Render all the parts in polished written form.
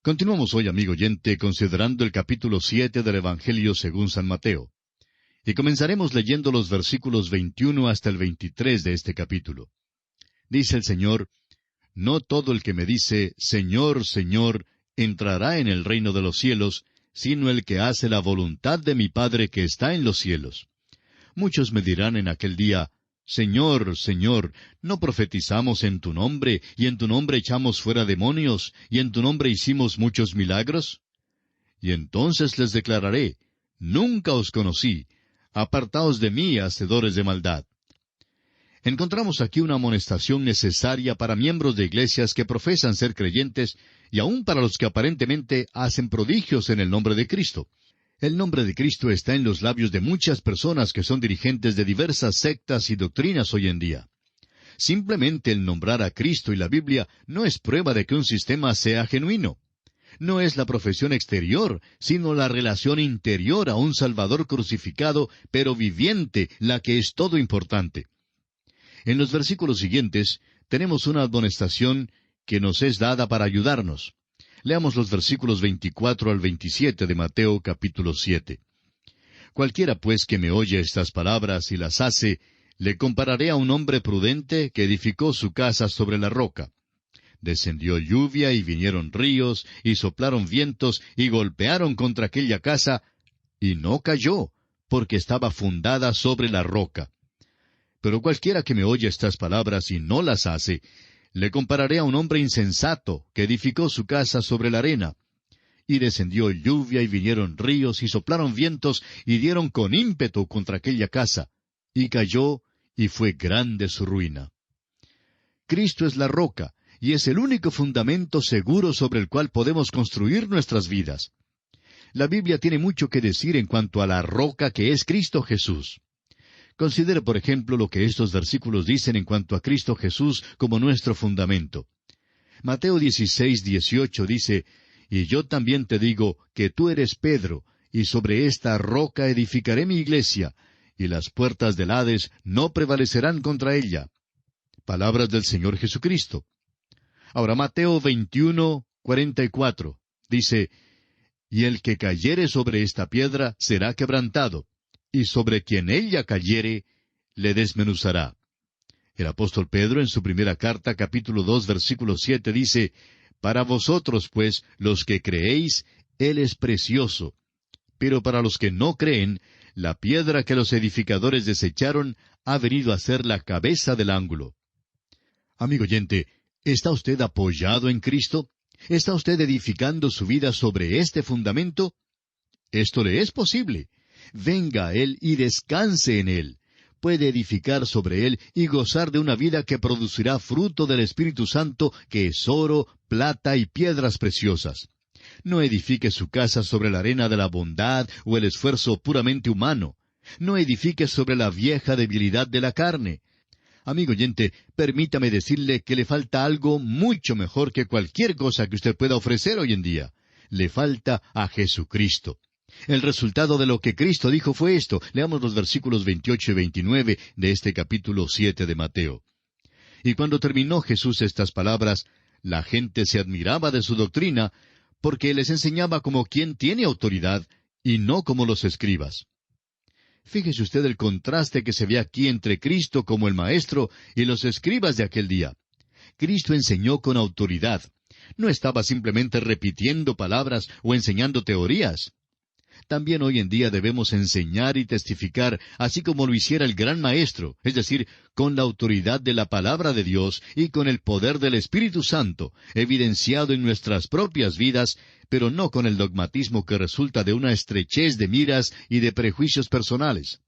Continuamos hoy, amigo oyente, considerando el capítulo 7 del Evangelio según San Mateo. Y comenzaremos leyendo los versículos 21 hasta el 23 de este capítulo. Dice el Señor: No todo el que me dice, Señor, Señor, entrará en el reino de los cielos, sino el que hace la voluntad de mi Padre que está en los cielos. Muchos me dirán en aquel día: Señor, Señor, ¿no profetizamos en tu nombre, y en tu nombre echamos fuera demonios, y en tu nombre hicimos muchos milagros? Y entonces les declararé: Nunca os conocí, apartaos de mí, hacedores de maldad. Encontramos aquí una amonestación necesaria para miembros de iglesias que profesan ser creyentes, y aun para los que aparentemente hacen prodigios en el nombre de Cristo. El nombre de Cristo está en los labios de muchas personas que son dirigentes de diversas sectas y doctrinas hoy en día. Simplemente el nombrar a Cristo y la Biblia no es prueba de que un sistema sea genuino. No es la profesión exterior, sino la relación interior a un Salvador crucificado, pero viviente, la que es todo importante. En los versículos siguientes tenemos una admonestación que nos es dada para ayudarnos. Leamos los versículos 24 al 27 de Mateo capítulo 7. Cualquiera pues que me oye estas palabras y las hace, le compararé a un hombre prudente que edificó su casa sobre la roca. Descendió lluvia y vinieron ríos, y soplaron vientos, y golpearon contra aquella casa, y no cayó, porque estaba fundada sobre la roca. Pero cualquiera que me oye estas palabras y no las hace, le compararé a un hombre insensato que edificó su casa sobre la arena. Y descendió lluvia y vinieron ríos y soplaron vientos y dieron con ímpetu contra aquella casa. Y cayó, y fue grande su ruina. Cristo es la roca, y es el único fundamento seguro sobre el cual podemos construir nuestras vidas. La Biblia tiene mucho que decir en cuanto a la roca que es Cristo Jesús. Considere, por ejemplo, lo que estos versículos dicen en cuanto a Cristo Jesús como nuestro fundamento. Mateo 16:18 dice: Y yo también te digo que tú eres Pedro, y sobre esta roca edificaré mi iglesia, y las puertas del Hades no prevalecerán contra ella. Palabras del Señor Jesucristo. Ahora Mateo 21:44 dice: Y el que cayere sobre esta piedra será quebrantado, y sobre quien ella cayere, le desmenuzará. El apóstol Pedro, en su primera carta, capítulo 2, versículo 7, dice: Para vosotros, pues, los que creéis, Él es precioso. Pero para los que no creen, la piedra que los edificadores desecharon ha venido a ser la cabeza del ángulo. Amigo oyente, ¿está usted apoyado en Cristo? ¿Está usted edificando su vida sobre este fundamento? Esto le es posible. Venga a Él y descanse en Él. Puede edificar sobre Él y gozar de una vida que producirá fruto del Espíritu Santo, que es oro, plata y piedras preciosas. No edifique su casa sobre la arena de la bondad o el esfuerzo puramente humano. No edifique sobre la vieja debilidad de la carne. Amigo oyente, permítame decirle que le falta algo mucho mejor que cualquier cosa que usted pueda ofrecer hoy en día. Le falta a Jesucristo. El resultado de lo que Cristo dijo fue esto. Leamos los versículos 28 y 29 de este capítulo 7 de Mateo. Y cuando terminó Jesús estas palabras, la gente se admiraba de su doctrina, porque les enseñaba como quien tiene autoridad, y no como los escribas. Fíjese usted el contraste que se ve aquí entre Cristo como el Maestro y los escribas de aquel día. Cristo enseñó con autoridad. No estaba simplemente repitiendo palabras o enseñando teorías. También hoy en día debemos enseñar y testificar, así como lo hiciera el gran Maestro, es decir, con la autoridad de la palabra de Dios y con el poder del Espíritu Santo, evidenciado en nuestras propias vidas, pero no con el dogmatismo que resulta de una estrechez de miras y de prejuicios personales.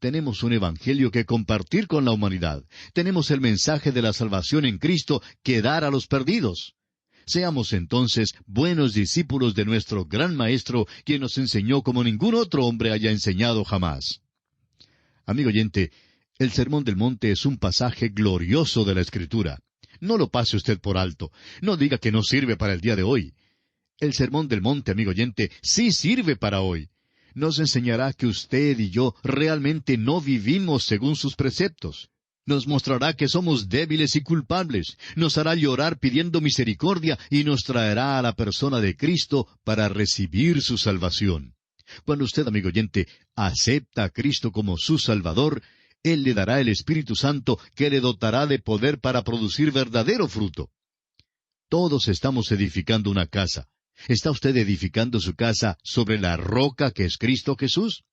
Tenemos un evangelio que compartir con la humanidad. Tenemos el mensaje de la salvación en Cristo que dar a los perdidos. Seamos entonces buenos discípulos de nuestro gran Maestro, quien nos enseñó como ningún otro hombre haya enseñado jamás. Amigo oyente, el Sermón del Monte es un pasaje glorioso de la Escritura. No lo pase usted por alto. No diga que no sirve para el día de hoy. El Sermón del Monte, amigo oyente, sí sirve para hoy. Nos enseñará que usted y yo realmente no vivimos según sus preceptos. Nos mostrará que somos débiles y culpables, nos hará llorar pidiendo misericordia y nos traerá a la persona de Cristo para recibir su salvación. Cuando usted, amigo oyente, acepta a Cristo como su Salvador, Él le dará el Espíritu Santo que le dotará de poder para producir verdadero fruto. Todos estamos edificando una casa. ¿Está usted edificando su casa sobre la roca que es Cristo Jesús?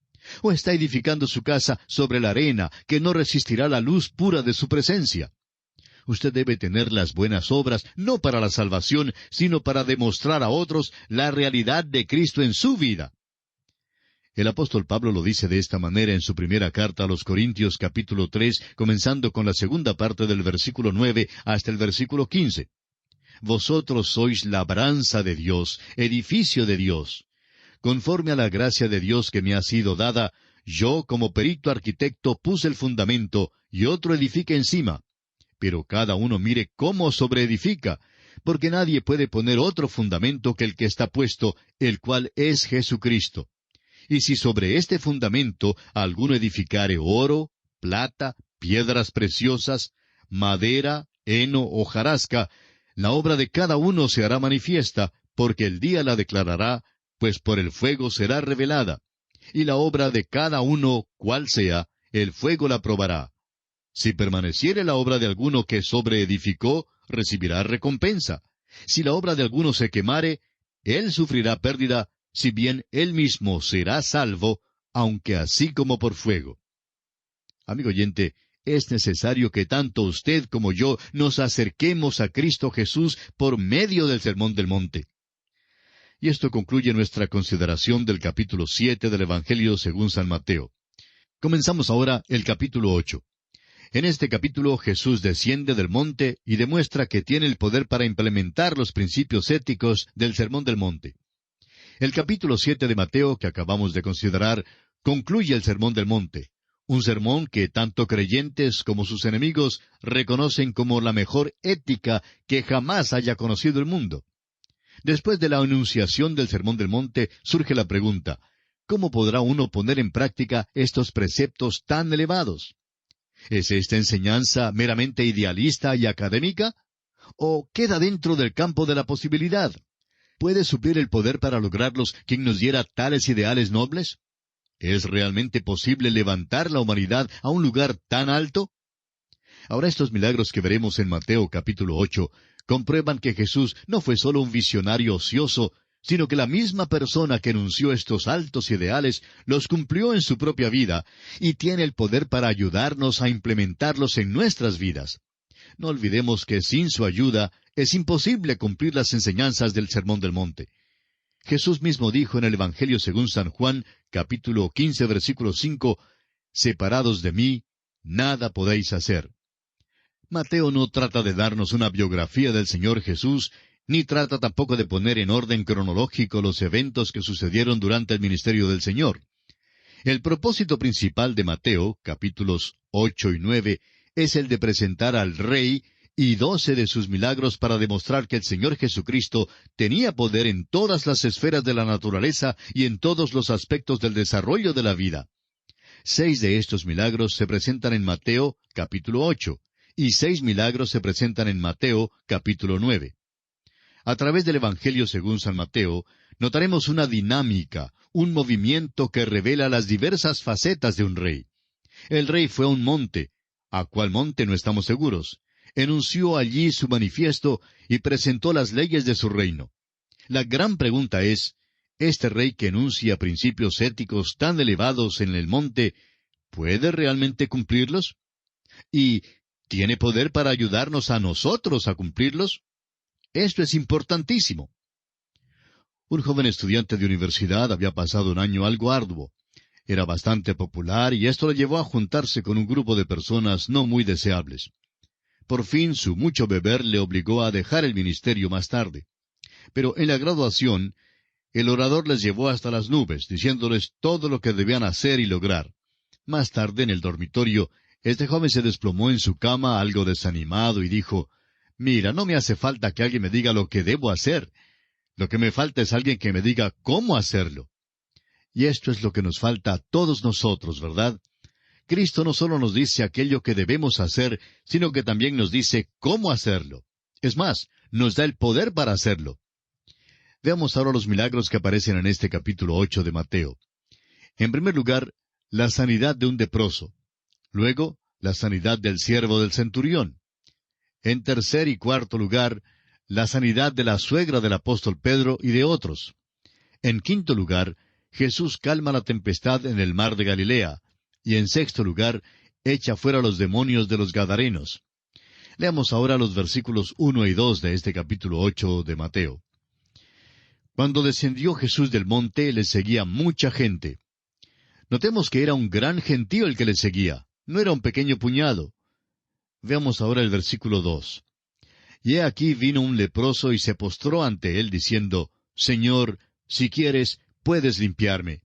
¿O está edificando su casa sobre la arena que no resistirá la luz pura de su presencia? Usted debe tener las buenas obras, no para la salvación, sino para demostrar a otros la realidad de Cristo en su vida. El apóstol Pablo lo dice de esta manera en su primera carta a los Corintios capítulo 3, comenzando con la segunda parte del versículo 9 hasta el versículo 15. Vosotros sois labranza de Dios, edificio de Dios. Conforme a la gracia de Dios que me ha sido dada, yo como perito arquitecto puse el fundamento y otro edifica encima. Pero cada uno mire cómo sobreedifica, porque nadie puede poner otro fundamento que el que está puesto, el cual es Jesucristo. Y si sobre este fundamento alguno edificare oro, plata, piedras preciosas, madera, heno o hojarasca, la obra de cada uno se hará manifiesta, porque el día la declarará, pues por el fuego será revelada. Y la obra de cada uno, cual sea, el fuego la probará. Si permaneciere la obra de alguno que sobreedificó, recibirá recompensa. Si la obra de alguno se quemare, él sufrirá pérdida, si bien él mismo será salvo, aunque así como por fuego. Amigo oyente, es necesario que tanto usted como yo nos acerquemos a Cristo Jesús por medio del Sermón del Monte. Y esto concluye nuestra consideración del capítulo 7 del Evangelio según San Mateo. Comenzamos ahora el capítulo 8. En este capítulo Jesús desciende del monte y demuestra que tiene el poder para implementar los principios éticos del Sermón del Monte. El capítulo 7 de Mateo, que acabamos de considerar, concluye el Sermón del Monte, un sermón que tanto creyentes como sus enemigos reconocen como la mejor ética que jamás haya conocido el mundo. Después de la enunciación del Sermón del Monte, surge la pregunta, ¿cómo podrá uno poner en práctica estos preceptos tan elevados? ¿Es esta enseñanza meramente idealista y académica? ¿O queda dentro del campo de la posibilidad? ¿Puede suplir el poder para lograrlos quien nos diera tales ideales nobles? ¿Es realmente posible levantar la humanidad a un lugar tan alto? Ahora estos milagros que veremos en Mateo capítulo 8 comprueban que Jesús no fue solo un visionario ocioso, sino que la misma persona que enunció estos altos ideales los cumplió en su propia vida y tiene el poder para ayudarnos a implementarlos en nuestras vidas. No olvidemos que sin su ayuda es imposible cumplir las enseñanzas del Sermón del Monte. Jesús mismo dijo en el Evangelio según San Juan, capítulo 15, versículo 5, «Separados de mí, nada podéis hacer». Mateo no trata de darnos una biografía del Señor Jesús, ni trata tampoco de poner en orden cronológico los eventos que sucedieron durante el ministerio del Señor. El propósito principal de Mateo, capítulos 8 y 9, es el de presentar al Rey y 12 de sus milagros para demostrar que el Señor Jesucristo tenía poder en todas las esferas de la naturaleza y en todos los aspectos del desarrollo de la vida. 6 de estos milagros se presentan en Mateo, capítulo 8, y 6 milagros se presentan en Mateo, capítulo 9. A través del Evangelio según San Mateo, notaremos una dinámica, un movimiento que revela las diversas facetas de un rey. El rey fue a un monte, ¿a cuál monte no estamos seguros? Enunció allí su manifiesto y presentó las leyes de su reino. La gran pregunta es, ¿este rey que enuncia principios éticos tan elevados en el monte, puede realmente cumplirlos? ¿Y tiene poder para ayudarnos a nosotros a cumplirlos? Esto es importantísimo. Un joven estudiante de universidad había pasado un año algo arduo. Era bastante popular y esto le llevó a juntarse con un grupo de personas no muy deseables. Por fin su mucho beber le obligó a dejar el ministerio más tarde. Pero en la graduación, el orador les llevó hasta las nubes, diciéndoles todo lo que debían hacer y lograr. Más tarde, en el dormitorio, este joven se desplomó en su cama algo desanimado y dijo, «Mira, no me hace falta que alguien me diga lo que debo hacer. Lo que me falta es alguien que me diga cómo hacerlo». Y esto es lo que nos falta a todos nosotros, ¿verdad? Cristo no solo nos dice aquello que debemos hacer, sino que también nos dice cómo hacerlo. Es más, nos da el poder para hacerlo. Veamos ahora los milagros que aparecen en este capítulo 8 de Mateo. En primer lugar, la sanidad de un leproso. Luego, la sanidad del siervo del centurión. En tercer y cuarto lugar, la sanidad de la suegra del apóstol Pedro y de otros. En quinto lugar, Jesús calma la tempestad en el mar de Galilea. Y en sexto lugar, echa fuera los demonios de los Gadarenos. Leamos ahora los versículos 1 y 2 de este capítulo 8 de Mateo. Cuando descendió Jesús del monte, le seguía mucha gente. Notemos que era un gran gentío el que le seguía, no era un pequeño puñado. Veamos ahora el versículo 2. Y he aquí vino un leproso y se postró ante él, diciendo, Señor, si quieres, puedes limpiarme.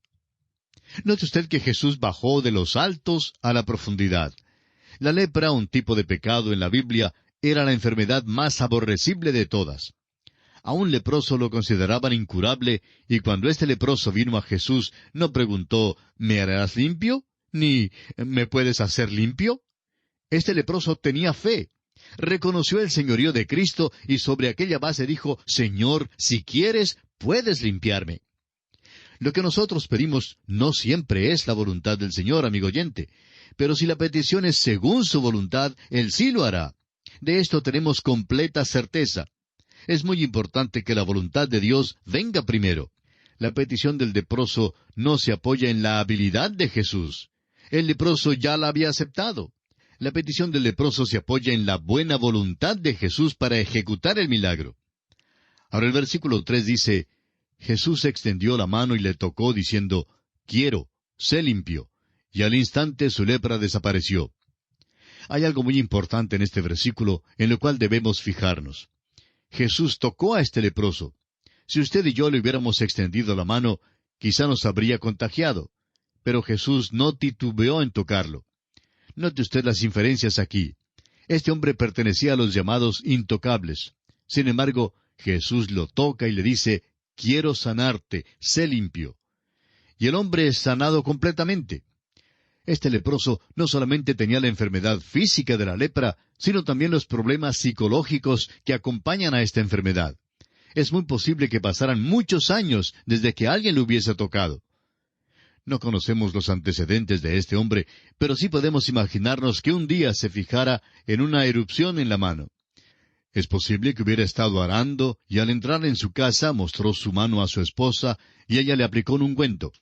Note usted que Jesús bajó de los altos a la profundidad. La lepra, un tipo de pecado en la Biblia, era la enfermedad más aborrecible de todas. A un leproso lo consideraban incurable, y cuando este leproso vino a Jesús, no preguntó, ¿me harás limpio? Ni, ¿me puedes hacer limpio? Este leproso tenía fe. Reconoció el señorío de Cristo y sobre aquella base dijo, Señor, si quieres, puedes limpiarme. Lo que nosotros pedimos no siempre es la voluntad del Señor, amigo oyente, pero si la petición es según su voluntad, Él sí lo hará. De esto tenemos completa certeza. Es muy importante que la voluntad de Dios venga primero. La petición del leproso no se apoya en la habilidad de Jesús. El leproso ya la había aceptado. La petición del leproso se apoya en la buena voluntad de Jesús para ejecutar el milagro. Ahora el versículo 3 dice, Jesús extendió la mano y le tocó, diciendo, Quiero, sé limpio. Y al instante su lepra desapareció. Hay algo muy importante en este versículo, en lo cual debemos fijarnos. Jesús tocó a este leproso. Si usted y yo le hubiéramos extendido la mano, quizá nos habría contagiado. Pero Jesús no titubeó en tocarlo. Note usted las inferencias aquí. Este hombre pertenecía a los llamados intocables. Sin embargo, Jesús lo toca y le dice, Quiero sanarte, sé limpio. Y el hombre es sanado completamente. Este leproso no solamente tenía la enfermedad física de la lepra, sino también los problemas psicológicos que acompañan a esta enfermedad. Es muy posible que pasaran muchos años desde que alguien lo hubiese tocado. No conocemos los antecedentes de este hombre, pero sí podemos imaginarnos que un día se fijara en una erupción en la mano. Es posible que hubiera estado arando y al entrar en su casa mostró su mano a su esposa y ella le aplicó un ungüento.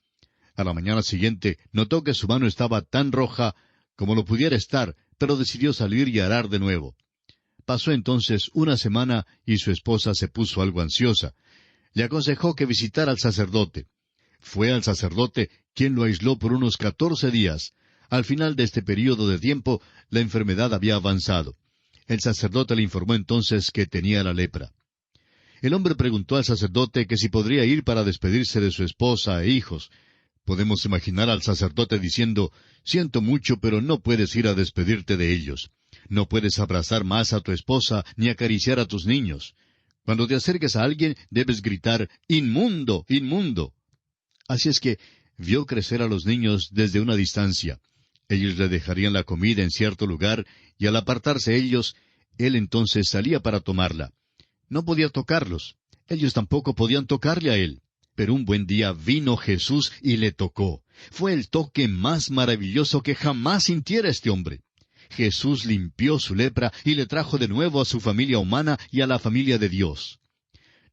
A la mañana siguiente notó que su mano estaba tan roja como lo pudiera estar, pero decidió salir y arar de nuevo. Pasó entonces una semana y su esposa se puso algo ansiosa. Le aconsejó que visitara al sacerdote. Fue al sacerdote, quien lo aisló por unos 14 días. Al final de este período de tiempo, la enfermedad había avanzado. El sacerdote le informó entonces que tenía la lepra. El hombre preguntó al sacerdote que si podría ir para despedirse de su esposa e hijos. Podemos imaginar al sacerdote diciendo, Siento mucho, pero no puedes ir a despedirte de ellos. No puedes abrazar más a tu esposa ni acariciar a tus niños. Cuando te acerques a alguien, debes gritar, ¡Inmundo! ¡Inmundo! Así es que vio crecer a los niños desde una distancia. Ellos le dejarían la comida en cierto lugar, y al apartarse ellos, él entonces salía para tomarla. No podía tocarlos. Ellos tampoco podían tocarle a él. Pero un buen día vino Jesús y le tocó. Fue el toque más maravilloso que jamás sintiera este hombre. Jesús limpió su lepra y le trajo de nuevo a su familia humana y a la familia de Dios.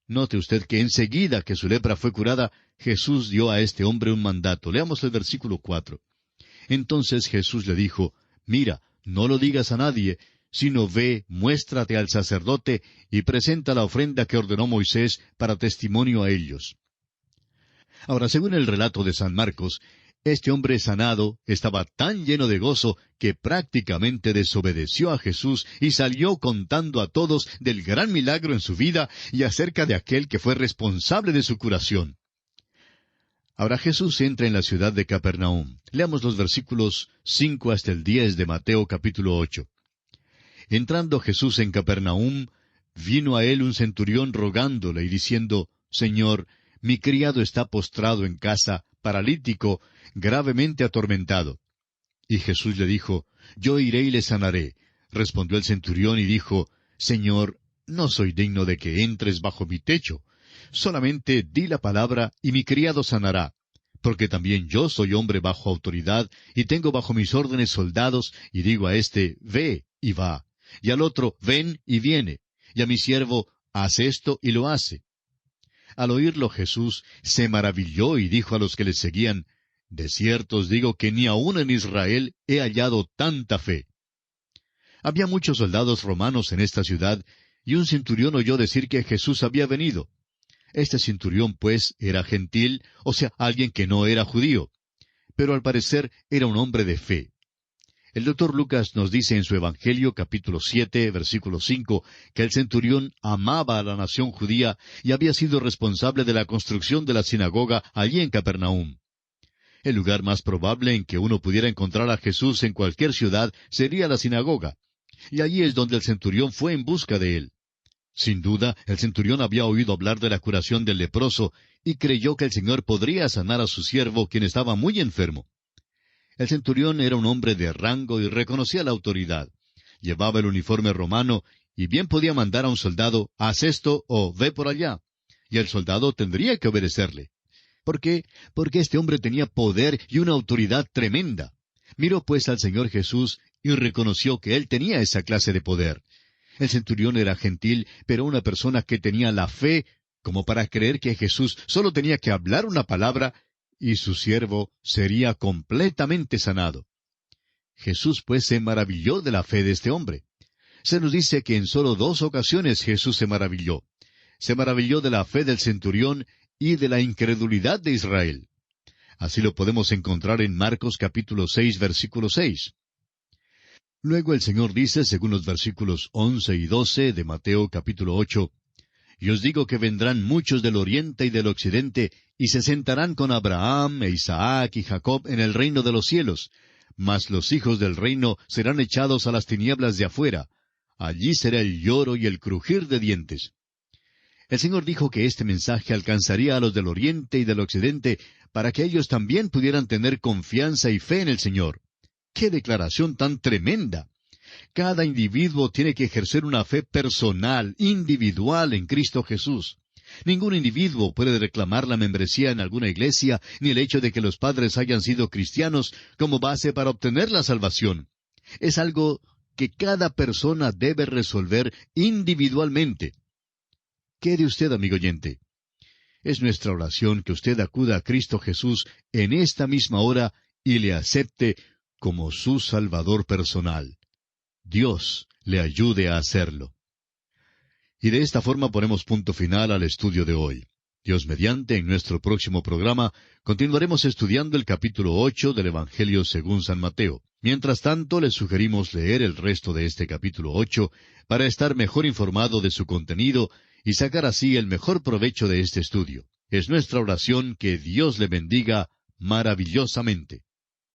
Note usted que enseguida que su lepra fue curada, Jesús dio a este hombre un mandato. Leamos el versículo 4. Entonces Jesús le dijo, Mira, no lo digas a nadie, sino ve, muéstrate al sacerdote y presenta la ofrenda que ordenó Moisés para testimonio a ellos. Ahora, según el relato de San Marcos, este hombre sanado estaba tan lleno de gozo que prácticamente desobedeció a Jesús y salió contando a todos del gran milagro en su vida y acerca de aquel que fue responsable de su curación. Ahora Jesús entra en la ciudad de Capernaum. Leamos los versículos 5 hasta el 10 de Mateo capítulo 8. Entrando Jesús en Capernaum, vino a él un centurión rogándole y diciendo, Señor, mi criado está postrado en casa, paralítico, gravemente atormentado. Y Jesús le dijo, Yo iré y le sanaré. Respondió el centurión y dijo, Señor, no soy digno de que entres bajo mi techo. Solamente di la palabra y mi criado sanará. Porque también yo soy hombre bajo autoridad, y tengo bajo mis órdenes soldados, y digo a éste, ve, y va. Y al otro, ven, y viene. Y a mi siervo, haz esto, y lo hace. Al oírlo Jesús se maravilló y dijo a los que le seguían, De cierto os digo que ni aun en Israel he hallado tanta fe. Había muchos soldados romanos en esta ciudad, y un centurión oyó decir que Jesús había venido. Este centurión, pues, era gentil, o sea, alguien que no era judío. Pero al parecer era un hombre de fe. El doctor Lucas nos dice en su Evangelio, capítulo 7, versículo 5, que el centurión amaba a la nación judía y había sido responsable de la construcción de la sinagoga allí en Capernaum. El lugar más probable en que uno pudiera encontrar a Jesús en cualquier ciudad sería la sinagoga. Y allí es donde el centurión fue en busca de él. Sin duda, el centurión había oído hablar de la curación del leproso y creyó que el Señor podría sanar a su siervo, quien estaba muy enfermo. El centurión era un hombre de rango y reconocía la autoridad. Llevaba el uniforme romano y bien podía mandar a un soldado, haz esto o ve por allá. Y el soldado tendría que obedecerle. ¿Por qué? Porque este hombre tenía poder y una autoridad tremenda. Miró pues al Señor Jesús y reconoció que él tenía esa clase de poder. El centurión era gentil, pero una persona que tenía la fe como para creer que Jesús solo tenía que hablar una palabra y su siervo sería completamente sanado. Jesús pues se maravilló de la fe de este hombre. Se nos dice que en solo 2 ocasiones Jesús se maravilló. Se maravilló de la fe del centurión y de la incredulidad de Israel. Así lo podemos encontrar en Marcos capítulo 6, versículo 6. Luego el Señor dice, según los versículos 11 y 12 de Mateo capítulo 8, Y os digo que vendrán muchos del oriente y del occidente, y se sentarán con Abraham, e Isaac y Jacob en el reino de los cielos. Mas los hijos del reino serán echados a las tinieblas de afuera. Allí será el lloro y el crujir de dientes. El Señor dijo que este mensaje alcanzaría a los del oriente y del occidente, para que ellos también pudieran tener confianza y fe en el Señor. ¡Qué declaración tan tremenda! Cada individuo tiene que ejercer una fe personal, individual en Cristo Jesús. Ningún individuo puede reclamar la membresía en alguna iglesia, ni el hecho de que los padres hayan sido cristianos como base para obtener la salvación. Es algo que cada persona debe resolver individualmente. ¿Qué de usted, amigo oyente? Es nuestra oración que usted acuda a Cristo Jesús en esta misma hora y le acepte como su Salvador personal. Dios le ayude a hacerlo. Y de esta forma ponemos punto final al estudio de hoy. Dios mediante, en nuestro próximo programa, continuaremos estudiando el capítulo 8 del Evangelio según San Mateo. Mientras tanto, les sugerimos leer el resto de este capítulo 8 para estar mejor informado de su contenido y sacar así el mejor provecho de este estudio. Es nuestra oración que Dios le bendiga maravillosamente.